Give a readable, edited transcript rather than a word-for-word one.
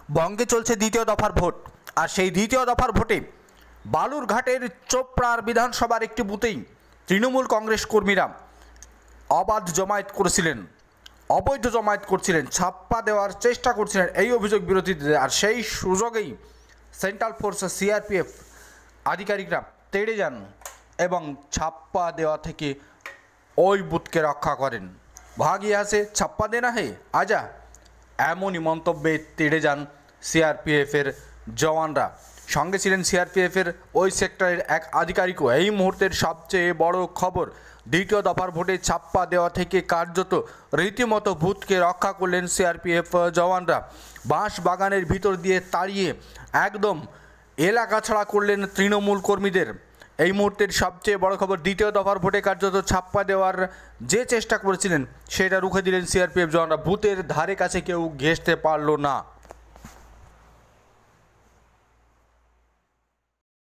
বঙ্গে চলছে দ্বিতীয় দফার ভোট, আর সেই দ্বিতীয় দফার ভোটে বালুরঘাটের চোপড়ার বিধানসভার একটি বুথেই তৃণমূল কংগ্রেস কর্মীরা অবাধ জমায়েত করেছিলেন, অবৈধ জমায়েত করছিলেন, ছাপ্পা দেওয়ার চেষ্টা করছিলেন, এই অভিযোগ বিরোধীদের। আর সেই সুযোগেই সেন্ট্রাল ফোর্স সিআরপিএফ আধিকারিকরা তেড়ে যান এবং ছাপ্পা দেওয়া থেকে ওই বুথকে রক্ষা করেন। ভাগি আসে ছাপ্পা দেনা হে আজা, এমনই মন্তব্যে তেড়ে যান সিআরপিএফের জওয়ানরা। সঙ্গে ছিলেন সিআরপিএফের ওই সেক্টরের এক আধিকারিকও। এই মুহূর্তের সবচেয়ে বড় খবর, দ্বিতীয় দফার ভোটে ছাপ্পা দেওয়া থেকে কার্যত রীতিমতো বুথকে রক্ষা করলেন সিআরপিএফ জওয়ানরা। বাঁশ বাগানের ভিতর দিয়ে তাড়িয়ে একদম এলাকা ছাড়া করলেন তৃণমূল কর্মীদের। এই মুহূর্তের সবচেয়ে বড় খবর, দ্বিতীয় দফার ভোটে কার্যত ছাপ্পা দেওয়ার যে চেষ্টা করেছিলেন সেটা রুখে দিলেন সিআরপিএফ জওয়ানরা। বুথের ধারে কাছে কেউ ঘেঁষতে পারল না।